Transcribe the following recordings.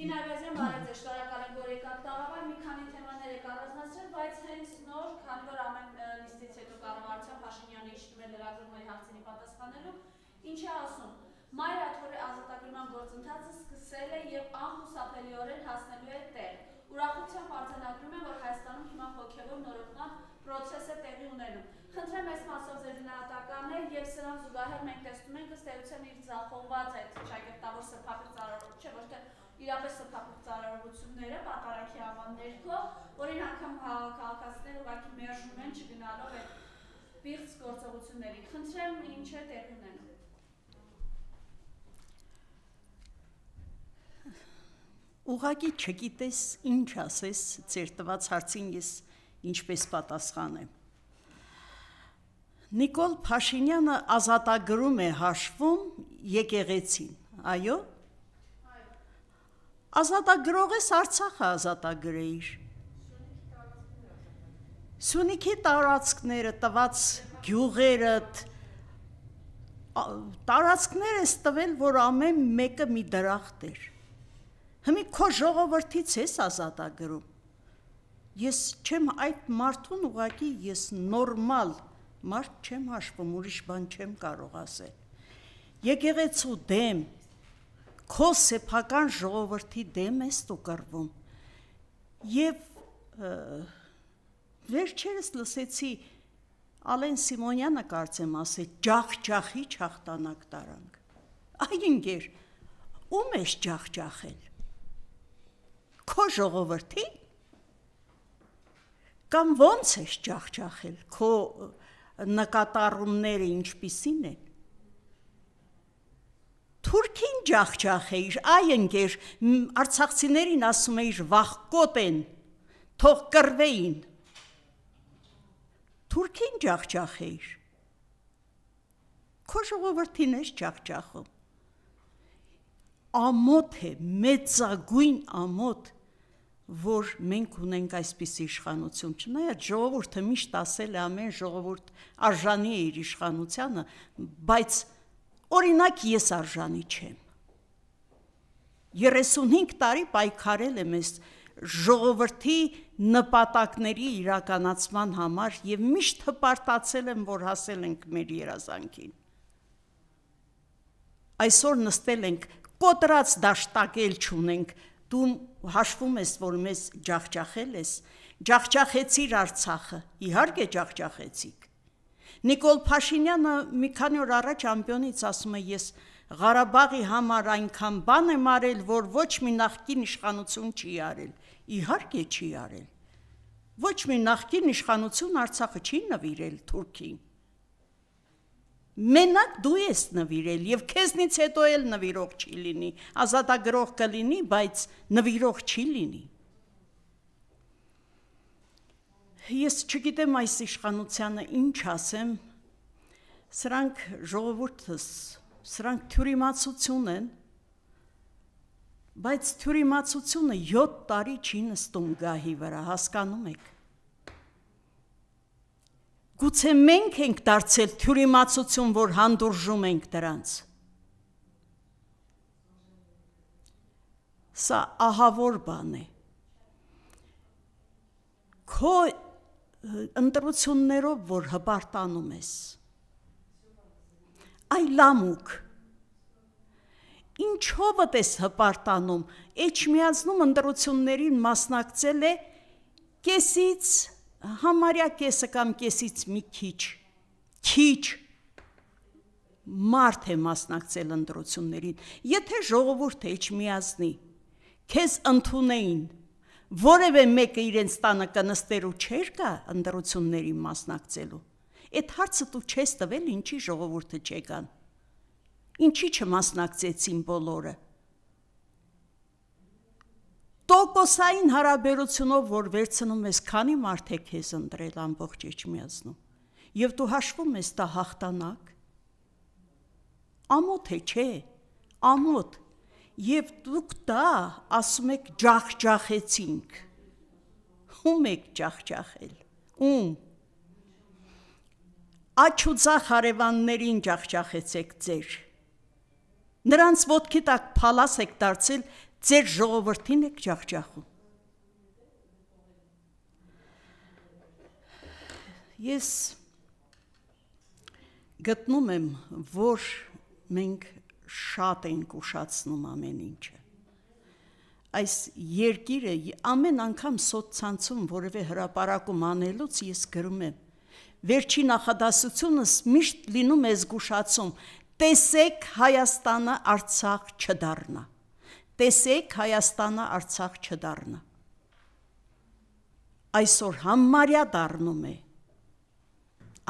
Կինարվեզյան բարև ձեզ, շնորհակալ եմ, որ եկաք տաղավար, մի քանի թեմաներ եք առանձնացրել, բայց հենց նոր, քանի որ ամեն նիստից հետո կառավարության Փաշինյանը իջնում է լրագրողների հարցերի պատասխանելու, ինչ է ասում, Մայր ազատագրման գործընթացը սկսել է եւ անխուսափելիորեն հասնելու է տեղ։ Ուրախությամբ արձանագրում եմ, որ Հայաստանում հիմա հոգեվոր նորոգման պրոցես է տեղի ունենում։ Խնդրեմ այս մասով ձեր գնահատականն է եւ սրան զուգահեռ մենք տեսնում ենք ըստ էության իր ձախողված այդ շագերտավոր սրբապղ ծառայողություն, չէ՞ ոչ թե իրապես սրբապղ ծառայողությունները պատարագի անվան ներքո, որին անգամ քաղաքացիները ուղղակի մերժում են չգնալով այդ պիղծ գործողություններին։ Խնդրեմ, ինչ է տեղի ունենում։ Ուղղակի չգիտես ինչ ասես, ձեր տված հարցին ես ինչպես պատասխանեմ։ Նիկոլ Փաշինյանը ազատագրում է հաշվում եկեղեցին, այո։ Ազատագրող ես Արցախը ազատագրեիր։ Սյունիքի տարածքները, տված գյուղերը, տարածքներ ես տվել, որ ամեն մեկը մի դրախտ էր։ Հիմի քո ժողովրդից ես ազատագրում։ Ես չեմ այդ մարդուն ուղղակի ես նորմալ մարդ չեմ հաշվում, ուրիշ բան չեմ կարող ասել։ Եկեղեցու դեմ, քո սեփական ժողովրդի դեմ ես դու կռվում։ Եվ վերջերս լսեցի Ալեն Սիմոնյանը կարծեմ ասել, ջախջախի հաղթանակ տարանք։ Այ ընկեր, ում ես ջախջախել։ Քո ժողովրդի կամ ոնց ես ջախջախել, քո նկատառումները ինչպիսին են։ Թուրքին ջախջախեիր, այ ընկեր, արցախցիներին ասում էիր վախկոտ են, թող կռվեին։ Թուրքին ջախջախեիր։ Քո ժողովրդին ես ջախջախում։ Ամոթ է, մեծագույն ամոթ, որ մենք ունենք այսպիսի իշխանություն, չնայած ժողովուրդը միշտ ասել է ամեն ժողովուրդ արժանի է իր իշխանությանը, բայց օրինակ ես արժանի չեմ։ 35 տարի պայքարել եմ ես ժողովրդի նպատակների իրականացման համար եւ միշտ հպարտացել եմ, որ հասել ենք մեր երազանքին։ Այսօր նստել ենք կոտրած դաշտակել չունենք, դու հաշվում ես, որ մեզ ջախջախել ես, ջախջախեցիր Արցախը, իհարկե ջախջախեցիք։ Նիկոլ Փաշինյանը մի քանի օր առաջ ամբյոնից ասում է, ես Ղարաբաղի համար այնքան բան եմ արել, որ ոչ մի նախկին իշխանություն չի արել, իհարկե չի արել։ Ոչ մի նախկին իշխանություն Արցախը չի նվիրել Թուրքին։ Մենակ դու ես նվիրել եւ քեզնից հետո էլ նվիրող չի լինի, ազատագրող կլինի, բայց նվիրող չի լինի։ Ես չգիտեմ այս իշխանությանը ինչ ասեմ, սրանք ժողովուրդս, սրանք թյուրիմացություն են, բայց թյուրիմացությունը 7 տարի չի նստում գահի վրա, հասկանում եք։ Գուցե մենք ենք դարձել թյուրիմացություն, որ հանդուրժում ենք դրանց։ Սա ահավոր բան է։ Քո ընտրություններով, որ հպարտանում ես, այ լամուկ, ինչով ես հպարտանում, Էջմիածնում ընտրություններին մասնակցել է կեսից, համարյա կեսը կամ կեսից մի քիչ մարդ է մասնակցել ընտրություններին, եթե ժողովուրդը Էջմիածնի, քեզ ընդունեին, որևէ մեկը իրենց տանը կնստեր ու չէր գա ընտրություններին մասնակցելու, այդ հարցը դու չես տվել, ինչի ժողովուրդը չեկան, ինչի չմասնակցեցին բոլորը։ Տոկոսային հարաբերությունով, որ վերցնում ես, քանի մարդ է քեզ ընտրել ամբողջ Էջմիածնում, եւ դու հաշվում ես դա հաղթանակ, ամոթ է, չէ, ամոթ, եւ դուք դա ասում եք ջախջախեցինք, ում եք ջախջախել, ում, աչ ու ձախ հարևաններին ջախջախեցեք ձեր, նրանց ոտքի տակ փալաս եք դարձել, ձեր ժողովրդին եք ջախջախում։ Ես գտնում եմ, որ մենք շատ ենք ուշացնում ամեն ինչը։ Այս երկիրը ամեն անգամ սոցցանցում որևէ հրապարակում անելուց ես գրում եմ, վերջի նախադասությունս միշտ լինում է զգուշացում, տեսեք Հայաստանը Արցախ չդառնա, տեսեք Հայաստանը Արցախ չդառնա։ Այսօր համարյա դառնում է,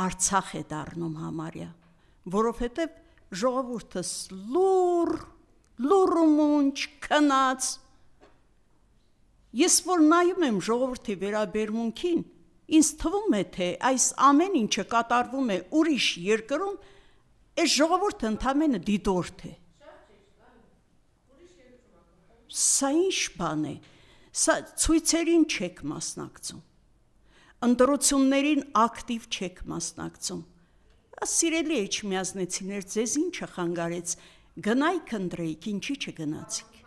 Արցախ է դառնում համարյա, որովհետև ժողովուրդս լուր ու մունջ քնած։ Ես որ նայում եմ ժողովրդի վերաբերմունքին, ինձ թվում է, թե այս ամեն ինչը կատարվում է ուրիշ երկրում, այս ժողովուրդը ընդամենը դիտորդ է։ Սա ինչ բան է, սա ցույցերին չեք մասնակցում, ընտրություններին ակտիվ չեք մասնակցում։ Սիրելի էջմիածնեցիներ, ձեզ ինչը խանգարեց, գնայք ընտրեիք, ինչի չգնացիք։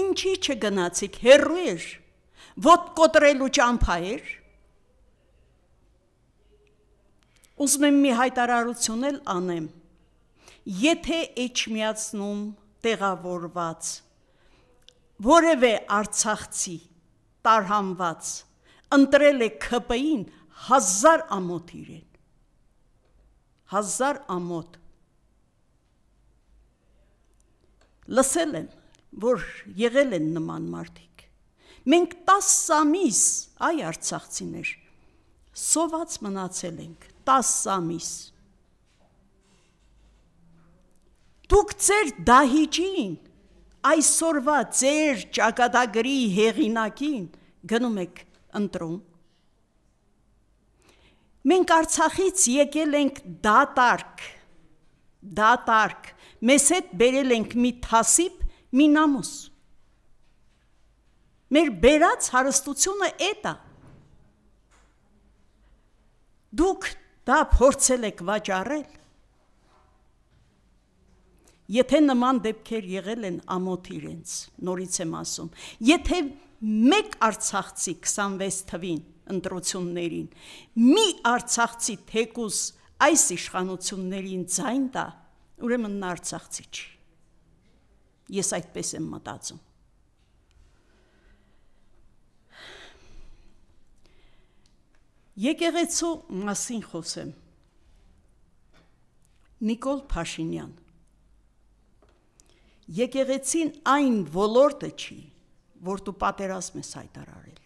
Ինչի չգնացիք, հեռու էր, ոտ կոտրելու ճամփա էր։ Ուզում եմ մի հայտարարություն էլ անեմ, եթե էջմիածնում տեղավորված որևէ արցախցի տարհանված ընտրել է ՔՊ-ին 1000 ամոթ իրեն, 1000 ամոթ։ Լսել եմ, որ եղել են նման մարդիկ։ Մենք 10 ամիս, այ արցախցիներ, սոված մնացել ենք, 10 ամիս։ Դուք ձեր դահիճին, այսօրվա ձեր ճակատագրի հեղինակին գնում եք ընտրում։ Մենք Արցախից եկել ենք դատարկ, մեզ հետ բերել ենք մի թասիբ, մի նամուս։ Մեր բերած հարստությունը էդ է։ Դուք դա փորձել եք վաճառել։ Եթե նման դեպքեր եղել են ամոթ իրենց, նորից եմ ասում, եթե մեկ արցախցի 26 թվին ընտրություններին, մի արցախցի թեկուզ այս իշխանություններին ձայն տա, ուրեմն նա արցախցի չի։ Ես այդպես եմ մտածում։ Եկեղեցու մասին խոսեմ։ Նիկոլ Փաշինյան։ Եկեղեցին այն ոլորտը չի, որ դու պատերազմ ես հայտարարել։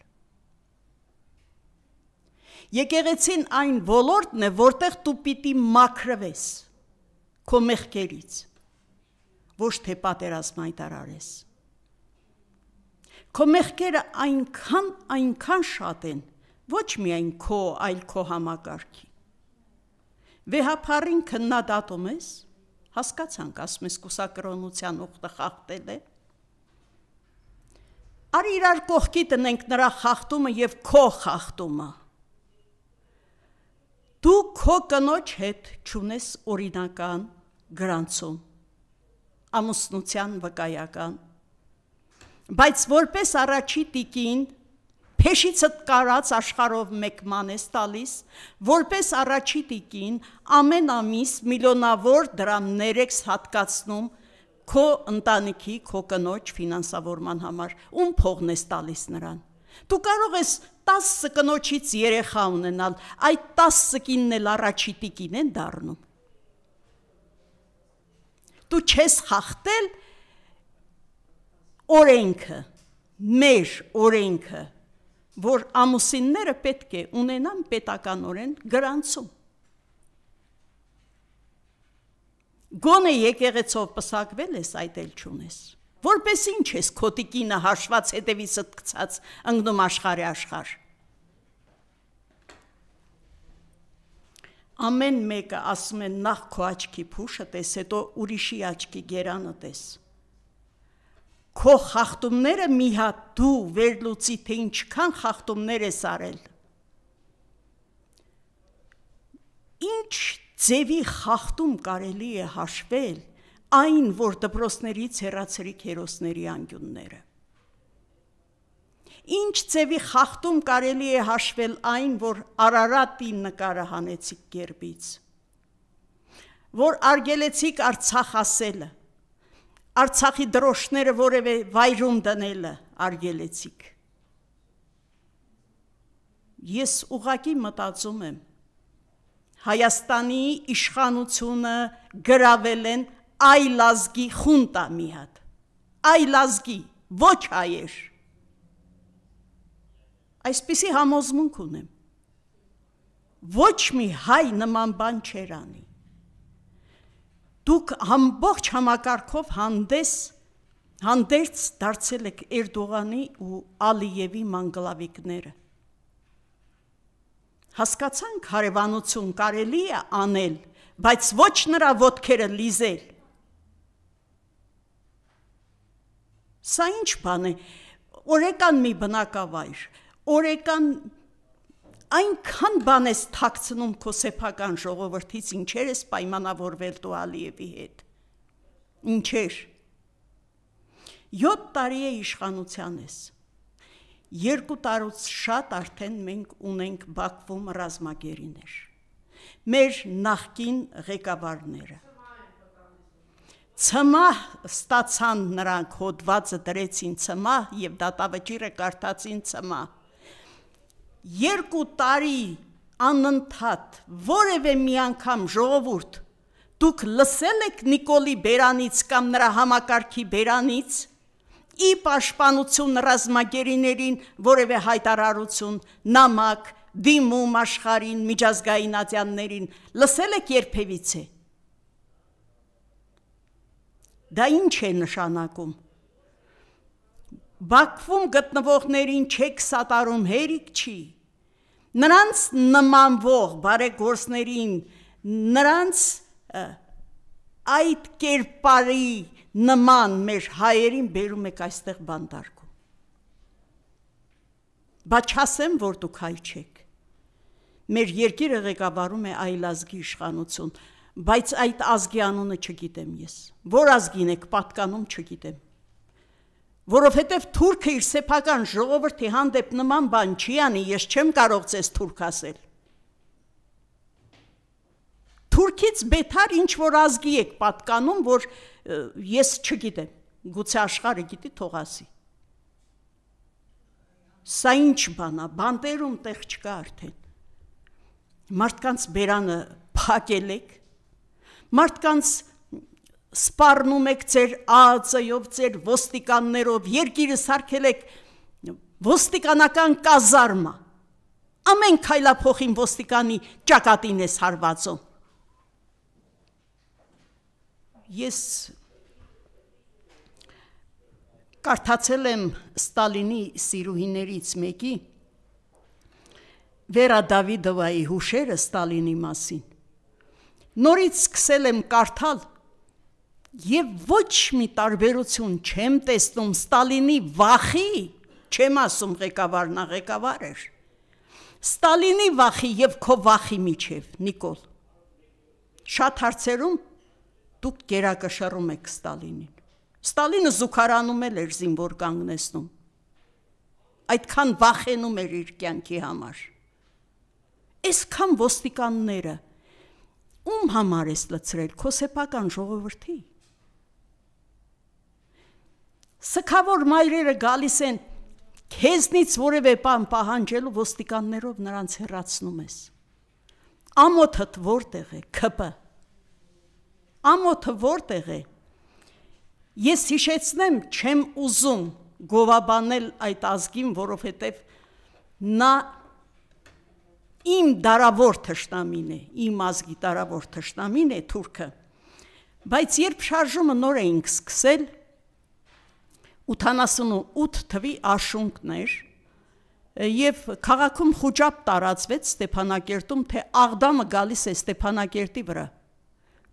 Եկեղեցին այն ոլորտն է, որտեղ դու պիտի մաքրվես քո մեղքերից, ոչ թե պատերազմ հայտարարես։ Քո մեղքերը այնքան շատ են, ոչ միայն քո, այլ քո համակարգի։ Վեհափառին քննադատում ես, հասկացանք, ասում ես կուսակրոնության ուխտը խախտել է։ Արի իրար կողքի տնենք նրա խախտումը և քո խախտումը։ Դու քո կնոջ հետ չունես օրինական գրանցում, ամուսնության վկայական, բայց որպես առաջի տիկին փեշիցդ կարած աշխարհով մեկ ման ես տալիս, որպես առաջի տիկին ամեն ամիս միլիոնավոր դրամներ ես հատկացնում քո ընտանիքի, քո կնոջ ֆինանսավորման համար, ում փողն ես տալիս նրան։ Դու կարող ես 10 կնոջից երեխա ունենալ, այդ 10 կինն էլ առաջի տիկին են դառնում։ Դու չես խախտել օրենքը, մեր օրենքը, որ ամուսինները պետք է ունենան պետականորեն գրանցում։ Գոնե եկեղեցով պսակվել ես, այդ էլ չունես։ Որպես ինչ ես քո տիկինը հաշված հետևիսդ գցած ընկնում աշխարհի աշխարհ։ Ամեն մեկը ասում են նախ քո աչքի փուշը տես, հետո ուրիշի աչքի գերանը տես։ Քո խախտումները մի հատ դու վերլուծի, թե ինչքան խախտումներ ես արել։ Ինչ ձևի խախտում կարելի է հաշվել, այն, որ դպրոցներից հեռացրիք հերոսների անկյունները։ Ինչ ձևի խախտում կարելի է հաշվել այն, որ Արարատի նկարը հանեցիք գերբից, որ արգելեցիք Արցախ ասելը, Արցախի դրոշները որևէ վայրում դնելը արգելեցիք։ Ես ուղղակի մտածում եմ, Հայաստանի իշխանությունը գրավել են այլ ազգի խունտա մի հատ, այլ ազգի, ոչ հայեր։ Այսպիսի համոզմունք ունեմ, ոչ մի հայ նման բան չեր անի։ Դուք ամբողջ համակարգով հանդերձ դարձել եք Էրդողանի ու Ալիևի մանգլավիկները։ Հասկացանք հարևանություն կարելի է անել, բայց ոչ նրա ոտքերը լիզել։ Սա ինչ բան է, օրեկան մի բնակավայր, օրեկան այնքան բան ես թաքցնում քո սեփական ժողովրդից, ինչեր ես պայմանավորվել դու Ալիևի հետ։ Ինչեր։ 7 տարի է իշխանության ես։ 2 տարուց շատ արդեն մենք ունենք Բաքվում ռազմագերիներ, մեր նախկին ղեկավարները։ Ցմահ ստացան նրանք, հոդվածը դրեցին ցմահ և դատավճիռը կարդացին ցմահ։ 2 տարի անընդհատ որևէ մի անգամ ժողովուրդ դուք լսել եք Նիկոլի բերանից կամ նրա համակարգի բերանից ի պաշտպանություն ռազմագերիներին որևէ հայտարարություն, նամակ, դիմում աշխարհին, միջազգային ատյաններին, լսել եք երբևիցե։ Դա ինչ է նշանակում։ Բաքվում գտնվողներին չեք սատարում, հերիք չի։ Նրանց նմանվող բարեգործներին, նրանց այդ կերպարի նման մեր հայերին բերում եք այստեղ բանտարկում։ Բա չասեմ, որ դուք հայ չեք։ Մեր երկիրը ղեկավարում է այլ ազգի իշխանություն, բայց այդ ազգի անունը չգիտեմ ես։ Որ ազգին եք պատկանում չգիտեմ։ Որովհետև թուրքը իր սեփական ժողովրդի հանդեպ նման բան չի անի, ես չեմ կարող ձեզ թուրք ասել։ Թուրքից բեթար ինչ որ ազգի եք պատկանում, որ ես չգիտեմ, գուցե աշխարհը գիտի, թող ասի։ Սա ինչ բան է, բանտերում տեղ չկա արդեն։ Մարդկանց բերանը փակել եք, մարդկանց սպառնում եք ձեր ԱԱՑ-ով, ձեր ոստիկաններով, երկիրը սարքել եք ոստիկանական կազարմա, ամեն քայլափոխին ոստիկանի ճակատին ես հարվածում։ Ես կարդացել եմ Ստալինի սիրուհիներից մեկի Վերա Դավիդովայի հուշերը Ստալինի մասին։ Նորից սկսել եմ կարդալ և ոչ մի տարբերություն չեմ տեսնում Ստալինի վախի, չեմ ասում ղեկավարն է, ղեկավար էր, Ստալինի վախի և քո վախի միջև, Նիկոլ։ Շատ հարցերում դուք գերակշռում եք Ստալինին։ Ստալինը զուգարանում էր զինվոր կանգնեցնում։ Այդքան վախենում էր իր կյանքի համար։ Այսքան ոստիկանները ում համար ես լցրել, քո սեփական ժողովրդի։ Սքավոր մայրերը գալիս են քեզնից որևէ բան պահանջելու, ոստիկաններով նրանց հեռացնում ես։ Ամոթդ որտեղ է, ՔՊ։ Ամոթը որտեղ է։ Ես հիշեցնեմ, չեմ ուզում գովաբանել այդ ազգին, որովհետև նա իմ դարավոր թշնամին է, իմ ազգի դարավոր թշնամին է թուրքը, բայց երբ շարժումը նոր էինք սկսել, 88 թվի աշունքն էր, և քաղաքում խուճապ տարածվեց Ստեփանակերտում, թե Աղդամը գալիս է Ստեփանակերտի վրա,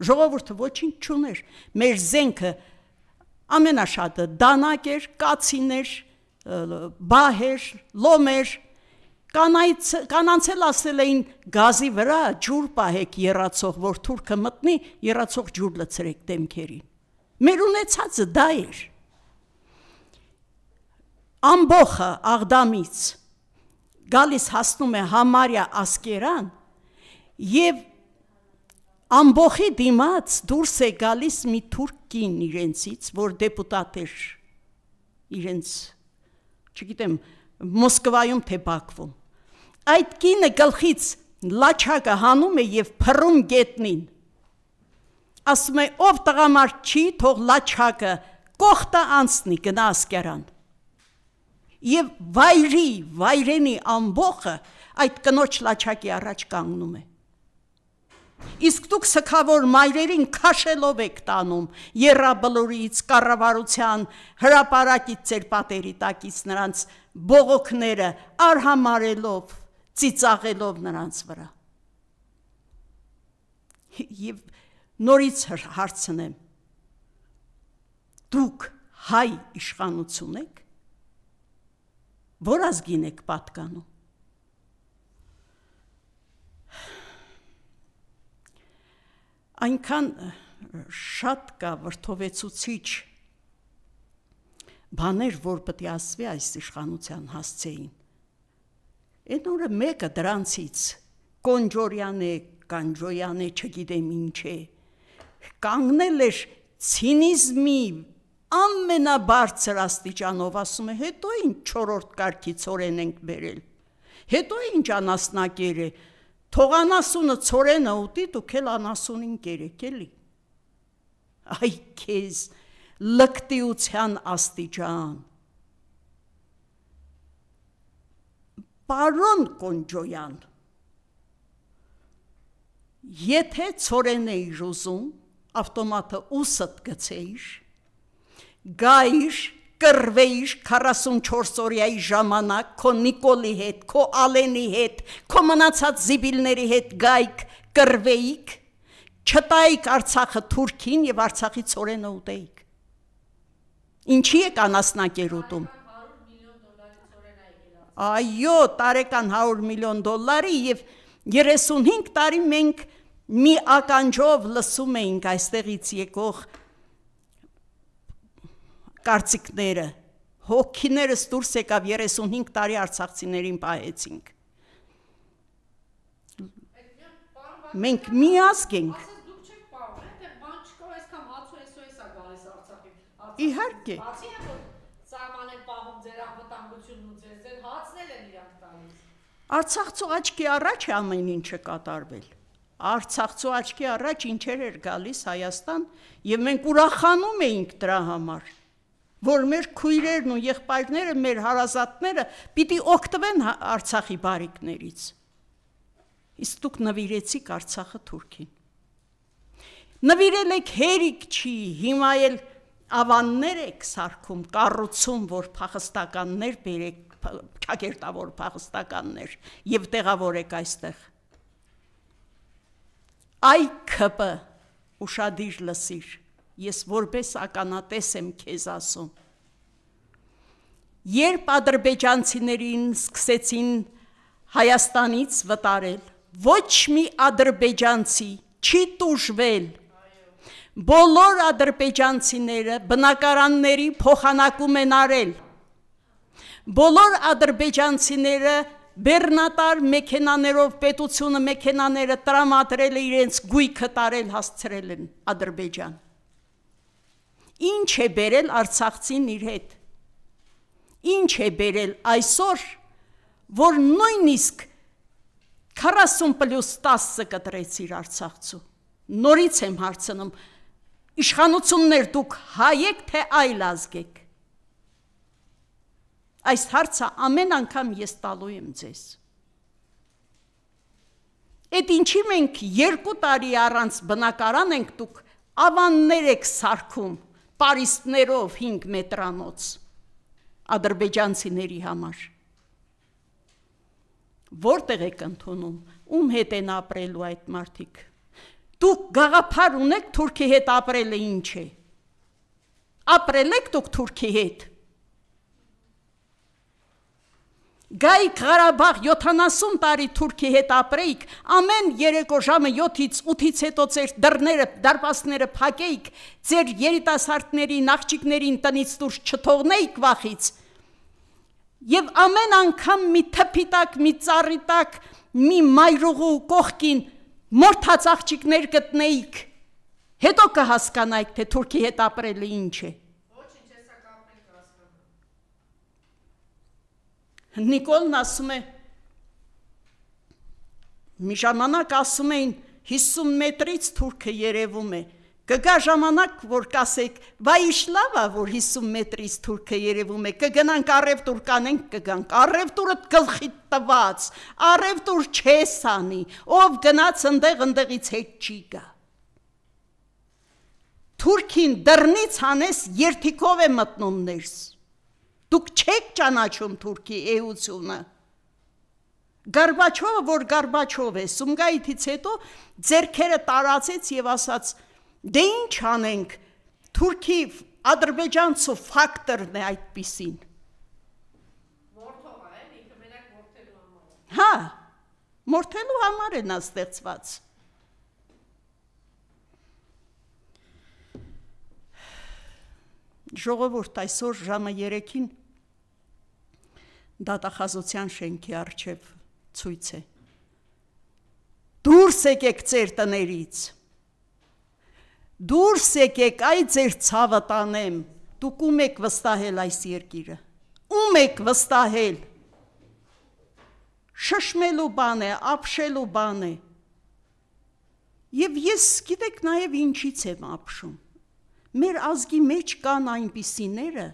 ժողովուրդը ոչինչ չուներ, մեր զենքը ամենաշատը դանակ էր, կացին էր, բահ էր, լոմ էր, կանանց էլ ասել էին գազի վրա ջուր պահեք եռացող, որ թուրքը մտնի, եռացող ջուր լցրեք դեմքերին։ Մեր ունեցածը դա էր։ Ամբոխը Աղդամից գալիս հասնում է համարյա Ասկերան և ամբոխի դիմաց դուրս է գալիս մի թուրք կին իրենցից, որ դեպուտատ էր իրենց, չգիտեմ, Մոսկվայում թե Բաքվում։ Այդ կինը գլխից լաչակը հանում է և փռում գետնին։ Ասում է, ով տղամարդ չի, թող լաչակը կողտը անցնի, գնա Ասկերան։ Եվ վայրենի ամբոխը այդ կնոջ լաչակի առաջ կանգնում է։ Իսկ դուք սքավոր մայրերին քաշելով եք տանում եռաբլուրից, կառավարության, հրապարակից ձեր պատերի տակից նրանց բողոքները արհամարելով, ծիծաղելով նրանց վրա։ Եվ նորից հարցնեմ, դուք հայ իշխանություն եք, որ ազգին եք պատկանում։ Այնքան շատ կա վրդովեցուցիչ բաներ, որ պետք է ասվի այս իշխանության հասցեին։ Այդ օրը մեկը դրանցից Կոնջորյան է, Կանջոյան է, չգիտեմ ինչ է, կանգնել էր ցինիզմի ամենաբարձր աստիճանով, ասում է, հետո ինչ չորրորդ կարգի ցորեն ենք բերել, հետո ինչ անասնակեր է, թող անասունը ցորենը ուտի, դուք էլ անասունին կերեք, էլի։ Այ քեզ լկտիության աստիճան։ Պարոն Կոնջոյան, եթե ցորեն էիր ուզում, ավտոմատը ուսդ գցեիր, գայիր, կռվեիր 44 օրյայի ժամանակ քո Նիկոլի հետ, քո Ալենի հետ, քո մնացած զիբիլների հետ գայք, կռվեիք, չտայիք Արցախը Թուրքին և Արցախի ցորենը ուտեիք։ Ինչի եք անասնակեր ուտում։ Այո, տարեկան $100 միլիոն և 35 տարի մենք մի ականջով լսում էինք այստեղից եկող կարծիքները, հոգիներս դուրս եկավ 35 տարի արցախցիներին պահեցինք։ Մենք մի ազգ ենք։ Իհարկե։ Արցախցու աչքի առաջ է ամեն ինչը կատարվել։ Արցախցու աչքի առաջ ինչեր էր գալիս Հայաստան և մենք ուրախանում էինք դրա համար, որ մեր քույրերն ու եղբայրները, մեր հարազատները պիտի օգտվեն Արցախի բարիքներից։ Իսկ դուք նվիրեցիք Արցախը Թուրքին։ Նվիրել եք հերիք չի, հիմա էլ ավաններ եք սարքում, կառուցում, որ փախստականներ բերեք, ճակերտավոր փախստականներ և տեղավորեք այստեղ։ Այ ՔՊ, ուշադիր լսիր, ես որպես ականատես եմ քեզ ասում։ Երբ ադրբեջանցիներին սկսեցին Հայաստանից վտարել, ոչ մի ադրբեջանցի չի տուժվել, բոլոր ադրբեջանցիները բնակարանների փոխանակում են արել, բոլոր ադրբեջանցիները բեռնատար մեքենաներով պետությունը մեքենաները տրամադրել է իրենց գույքը տարել հասցրել են Ադրբեջան։ Ինչ է բերել արցախցին իր հետ։ Ինչ է բերել այսօր, որ նույնիսկ 40+10 կտրեցիր Արցախցու։ Նորից եմ հարցնում, իշխանություններ դուք հայ եք թե այլ ազգ եք։ Այս հարցը ամեն անգամ ես տալու եմ ձեզ։ Էդ ինչի մենք 2 տարի առանց բնակարան ենք, դուք ավաններ եք սարքում, պարիսպներով 5 մետրանոց, ադրբեջանցիների համար։ Որտեղ եք ընդունում, ում հետ են ապրելու այդ մարդիկ։ Դուք գաղափար ունեք Թուրքի հետ ապրելը ինչ է։ Ապրել եք դուք Թուրքի հետ։ Գայիք Ղարաբաղ 70 տարի Թուրքի հետ ապրեիք, ամեն երեկո ժամը 7-ից 8-ից հետո ձեր դռները, դարպասները փակեիք, ձեր երիտասարդներին, աղջիկներին տնից դուրս չթողնեիք վախից, եւ ամեն անգամ մի թփի տակ, մի ծառի տակ, մի մայրուղու կողքին մորթած աղջիկներ գտնեիք, հետո կհասկանայիք, թե Թուրքի հետ ապրելը ինչ է։ Նիկոլն ասում է, մի ժամանակ ասում էին 50 մետրից Թուրքը երևում է, կգա ժամանակ, որ կասեք, վայ իշլավ է, որ 50 մետրից Թուրքը երևում է, կգնանք առևտուր կանենք, կգանք, առևտուրը գլխիդ տված, առևտուր չես անի, ով գնաց ընդեղից հետ չի գա։ Թուրքին դռնից հանես երթիկով է մտնում ներս։ Դուք չեք ճանաչում Թուրքի էությունը։ Գորբաչովը, որ Գորբաչով է, Սումգայիթից հետո ձեռքերը տարածեց եւ ասաց. դե ինչ անենք, Թուրքի ադրբեջանցու ֆակտորն է այդպիսին։ Մորթող է, ինքը մենակ մորթելու համար է։ Հա, մորթելու համար է նա ստեղծված։ Ժողովուրդ, այսօր ժամը 3-ին դատախազության շենքի առջև ցույց է։ Դուրս եկեք ձեր տներից։ Դուրս եկեք, այ ձեր ցավը տանեմ։ Դուք ում եք վստահել այս երկիրը։ Ում եք վստահել։ Շշմելու բան է, ապշելու բան է։ Եվ ես գիտեք նաև ինչից եմ ապշում։ Մեր ազգի մեջ կան այնպիսիները,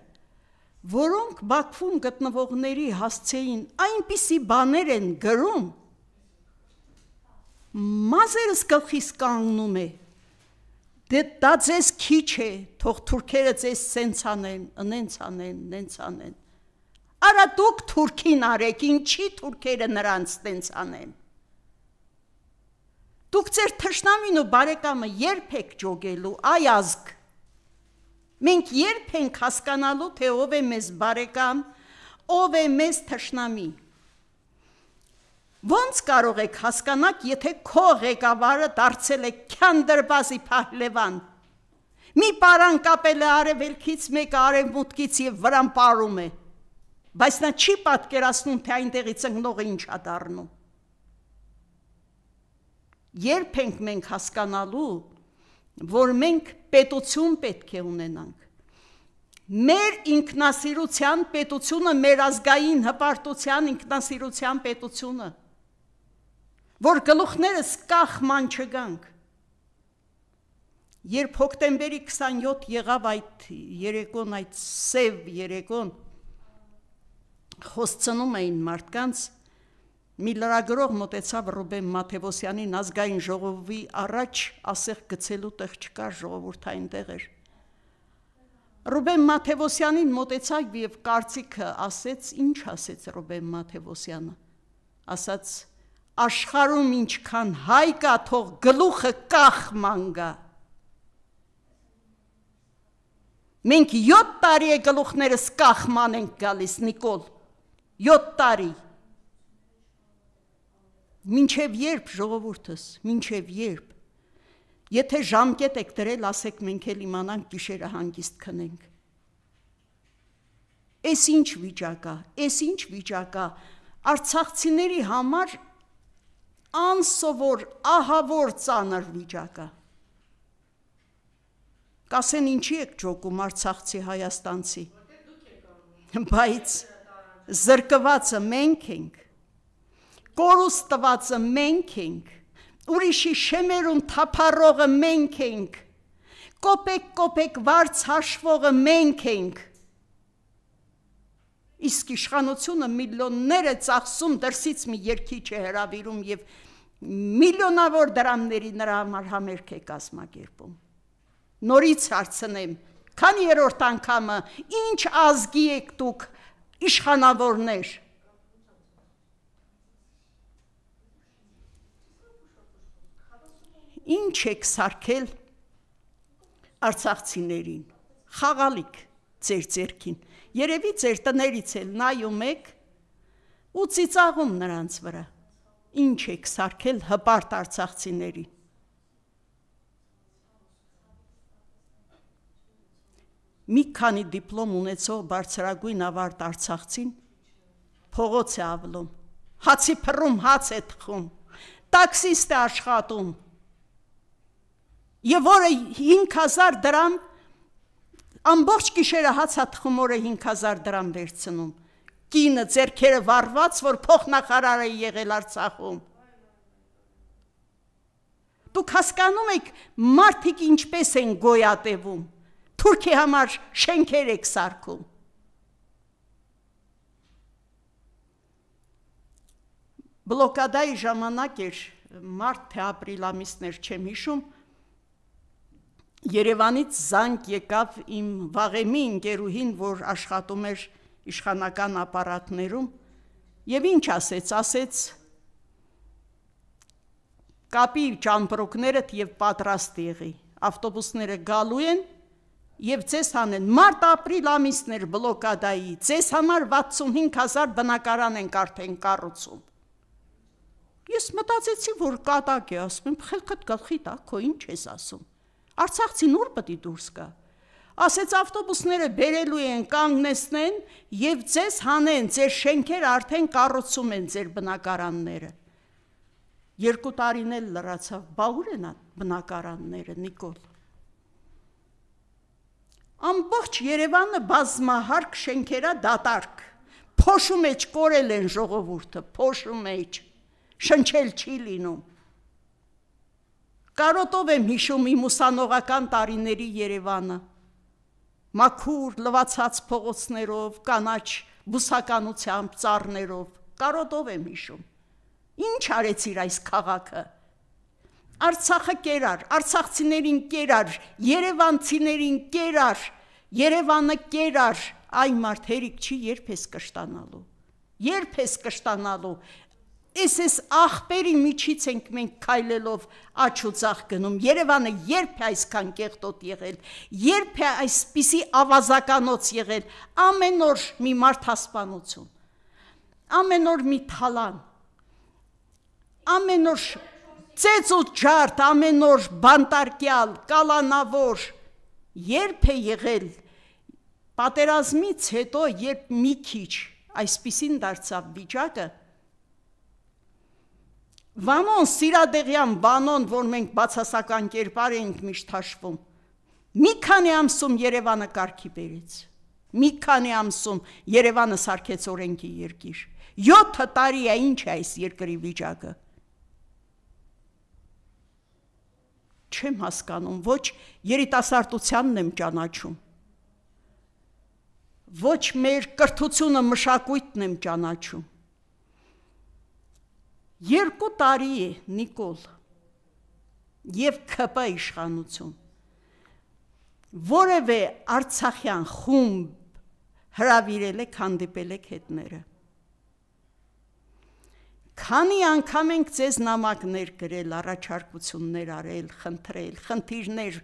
որոնք Բաքվում գտնվողների հասցեին այնպիսի բաներ են գրում, մազերս գլխիս կանգնում է, դե դա ձեզ քիչ է, թող թուրքերը ձեզ սենց անեն, նենց անեն, նենց անեն, արա դուք թուրքին արեք, ինչի թուրքերը նրանց սենց անեն, դուք ձեր թշնամին ու բարեկամը երբ եք ջոգելու, այ ազգ, մենք երբ ենք հասկանալու, թե ով է մեզ բարեկամ, ով է մեզ թշնամի։ Ոնց կարող եք հասկանաք, եթե քո ղեկավարը դարձել է Քանդրբազի Փահլևան։ Մի պարան կապել է արևելքից, մեկը արևմուտքից եւ վրան պարում է։ Բայց նա չի պատկերացնում, թե այնտեղից ընկնողը ինչ է դառնում։ Երբ ենք մենք հասկանալու, որ մենք պետություն պետք է ունենանք։ Մեր ինքնասիրության պետությունը, մեր ազգային հպարտության ինքնասիրության պետությունը, որ գլուխներս կախման չգանք։ Երբ հոկտեմբերի 27 եղավ այդ երեկոն, այդ սև երեկոն, խոսցնում էին մարդկանց, մի լրագրող մոտեցավ Ռուբեն Մաթևոսյանին ազգային ժողովի առաջ ասեղ գցելու տեղ չկար, ժողովուրդ այնտեղ էր։ Ռուբեն Մաթևոսյանին մոտեցավ եւ կարծիքը ասեց, ինչ ասեց Ռուբեն Մաթևոսյանը։ Ասաց, աշխարհում ինչքան հայ կա, թող գլուխը կախման գա։ Մենք 7 տարի է գլուխներս կախման ենք գալիս, Նիկոլ, 7 տարի։ Մինչև երբ ժողովուրդս, մինչև երբ, եթե ժամկետ եք դրել, ասեք մենք էլ իմանանք գիշերը հանգիստ քնենք։ Էս ինչ վիճակա, էս ինչ վիճակա, արցախցիների համար անսովոր, ահավոր ծանր վիճակա։ Կասեն ինչի եք ջոկում արցախցի հայաստանցի, բայց զրկվածը մենք ենք, կորուստվածը մենք ենք, ուրիշի շեմերուն թափառողը մենք ենք, կոպեկ վարձ հաշվողը մենք ենք, իսկ իշխանությունը միլիոններ է ծախսում, դրսից մի երկիչ է հրավիրում և միլիոնավոր դրամների նրա համար համերգ է կազմակերպում։ Նորից հարցնեմ, քանի երրորդ անգամը, ինչ ազգի եք դուք իշխանավորներ։ Ինչ եք սարքել արցախցիներին, խաղալիք ձեր ձերքին, երևի ձեր տներից էլ նայում եք, ու ծիծաղում նրանց վրա։ Ինչ եք սարքել հպարտ արցախցիների։ Մի քանի դիպլոմ ունեցող բարձրագույն ավարտ արցախցին փողոց է ավլում, հացի փռում, հաց է թխում, տաքսիստ է աշխատում, եւ օրը 5000 դրամ, ամբողջ գիշերը հաց է թխում, օրը 5000 դրամ վերցնում, կինը ձեռքերը վառված, որ փոխնախարար է եղել Արցախում։ Դուք հասկանում եք մարդիկ ինչպես են գոյատևում, Թուրքի համար շենքեր եք սարքում։ Բլոկադայի ժամանակ էր, մարտ թե ապրիլ ամիսներ չեմ հիշում, Երևանից զանգ եկավ իմ վաղեմի ընկերուհին, որ աշխատում էր իշխանական ապարատներում, եւ ինչ ասեց, կապի ճամպրոկներդ եւ պատրաստ եղի, ավտոբուսները գալու են եւ ձեզ հանեն, մարտ-ապրիլ ամիսներ բլոկադայի, ձեզ համար 65000 բնակարան ենք արդեն կառուցում։ Ես մտածեցի, որ կատակ է, ասում եմ, խելքդ գլխի տակ, քո ինչ ես ասում։ Արցախցին ուր պետք է դուրս գա։ Ասեց ավտոբուսները բերելու են, կանգնեցնեն եւ ձեզ հանեն, ձեր շենքերը արդեն կառուցում են ձեր բնակարանները։ 2 տարին էլ լրացավ, բա ուր են բնակարանները, Նիկոլ։ Ամբողջ Երևանը բազմահարկ շենքերա դատարկ, փոշու մեջ կորել են ժողովուրդը, փոշու մեջ, շնչել չի լինում։ Կարոտով եմ հիշում իմ ուսանողական տարիների Երևանը, մաքուր, լվացած փողոցներով, կանաչ բուսականությամբ, ծառներով, կարոտով եմ հիշում։ Ինչ արեցիր այս քաղաքը։ Արցախը կերար, արցախցիներին կերար, երևանցիներին կերար, Երևանը կերար, այ մարդ հերիք չի, երբ ես կշտանալու, երբ ես կշտանալու, Ես աղբերի միջից ենք մենք քայլելով աջ ու ձախ գնում, Երևանը երբ է այսքան կեղտոտ եղել, երբ է այսպիսի ավազականոց եղել, ամեն օր մի մարդասպանություն, ամեն օր մի թալան, ամեն օր ծեծ ու ջարդ, ամեն օր բանտարկյալ, կալանավոր, երբ է եղել պատերազմից հետո, երբ մի քիչ այսպիսին դարձավ վիճակը, Վանոն, Սիրադեղյան Վանոն, որ մենք բացասական կերպար էինք միշտ հաշվում, մի քանի ամսում Երևանը կարգի բերեց, մի քանի ամսում Երևանը սարքեց օրենքի երկիր, 7 տարի է ինչ է այս երկրի վիճակը, չեմ հասկանում, ոչ երիտասարդությանն եմ ճանաչում, ոչ մեր կրթությունը մշակույթն եմ ճանաչում, 2 տարի է, Նիկոլ, և ԿՊ իշխանություն, որևէ արցախյան խումբ հրավիրել եք, հանդիպել եք հետները, քանի անգամ ենք ձեզ նամակներ գրել, առաջարկություններ արել, խնդրել, խնդիրներ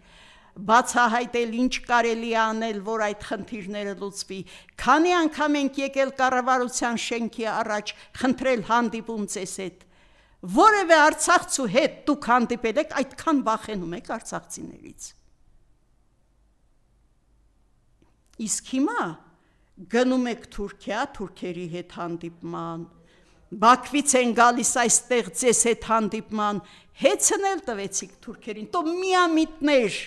բացահայտել, ինչ կարելի է անել, որ այդ խնդիրները լուծվի, քանի անգամ ենք եկել կառավարության շենքի առաջ, խնդրել հանդիպում ձեզ հետ, որևէ արցախցու հետ դուք հանդիպել եք, այդքան վախենում եք արցախցիներից։ Իսկ հիմա գնում եք Թուրքիա, թուրքերի հետ հանդիպման, Բաքվից են գալիս այստեղ ձեզ հետ հանդիպման, հեծնել տվեցիք թուրքերին, տո միամիտներ,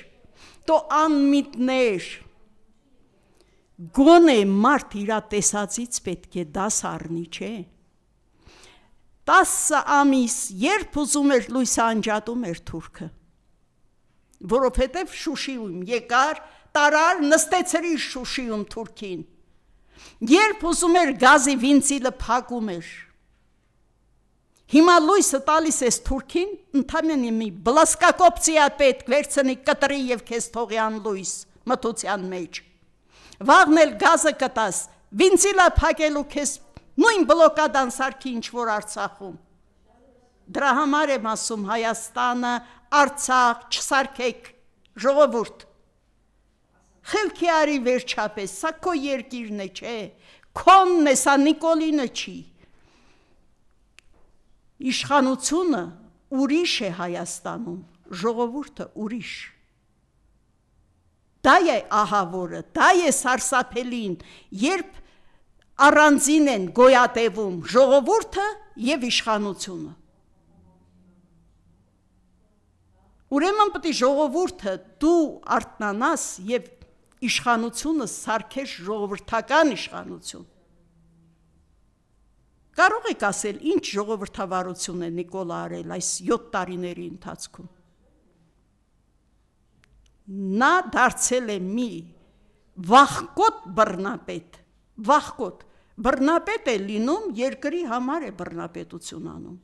տո անմիտներ, գոնե մարդ իրա տեսածից պետք է դաս առնի, չէ։ 10 ամիս, երբ ուզում էր լույսը անջատում էր թուրքը, որովհետև Շուշիում եկար, տարար, նստեցրի Շուշիում թուրքին, երբ ուզում էր գազի վինցիլը փակում էր, հիմա լույսը տալիս ես թուրքին, ընդամենը մի բլասկակոպցի է պետք վերցնի կտրի և քեզ թողի անլույս մթության մեջ, վաղն էլ գազը կտաս, վինցիլը փակելու քեզ նույն բլոկադան սարքի ինչ-որ Արցախում, դրա համար եմ ասում Հայաստանը, Արցախ, չսարքեք, ժողովուրդ, խելքի արի վերջապես, սա քո երկիրն է, չէ, քոնն է, սա Նիկոլինը չի, Իշխանությունը ուրիշ է Հայաստանում, ժողովուրդը ուրիշ։ Դա է ահավորը, դա է սարսափելին, երբ առանձին են գոյատևում ժողովուրդը և իշխանությունը։ Ուրեմն պետք է ժողովուրդը դու արթնանաս և իշխանությունը սարքես ժողովրդական իշխանություն։ Կարող եք ասել, ինչ ժողովրդավարություն է Նիկոլը արել այս 7 տարիների ընթացքում։ Նա դարձել է մի վախկոտ բռնապետ, վախկոտ, բռնապետ է լինում, երկրի համար է բռնապետություն անում։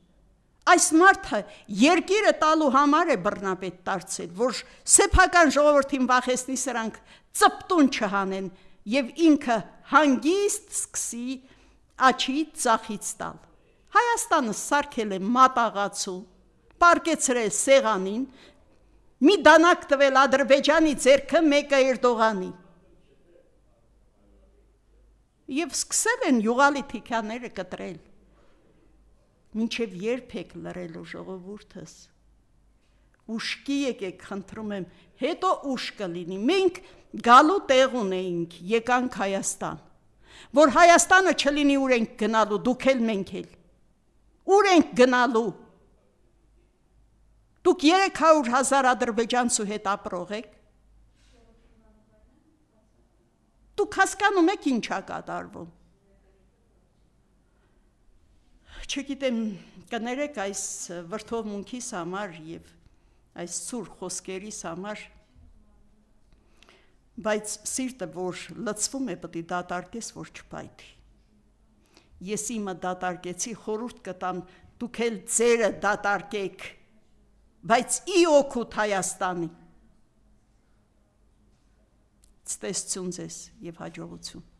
Այս մարդը երկիրը տալու համար է բռնապետ դարձել, որ սեփական ժողովրդին վախեցնի սրանք ծպտուն չհանեն և ինքը հանգիստ սկսի աչից ծախից տալ։ Հայաստանը սարքել է մատաղացու, պարկեցրել սեղանին, մի դանակ տվել Ադրբեջանի ձեռքը, մեկը Էրդողանի։ Եվ սկսել են յուղալի թիքաները կտրել։ Մինչև երբ եք լռելու ժողովուրդս։ Ուշքի եկեք, խնդրում եմ, հետո ուշ կլինի։ Մենք գալու տեղ ունեինք, եկանք Հայաստան, որ Հայաստանը չլինի ուր ենք գնալու, դուք էլ մենք էլ։ Ուր ենք գնալու։ Դուք 300,000 ադրբեջանցու հետ ապրող եք։ Դուք հասկանում եք ինչա կատարվում։ Չգիտեմ, կներեք այս վրդովմունքիս համար և այս սուր խոսքերիս համար, բայց սիրտը, որ լցվում է, պետք է դատարկես, որ չփայթի։ Ես իմը դատարկեցի, խորհուրդ կտամ, դուք էլ ձերը դատարկեք, բայց ի օգուտ Հայաստանի։ Ցտեսություն ձեզ և հաջողություն։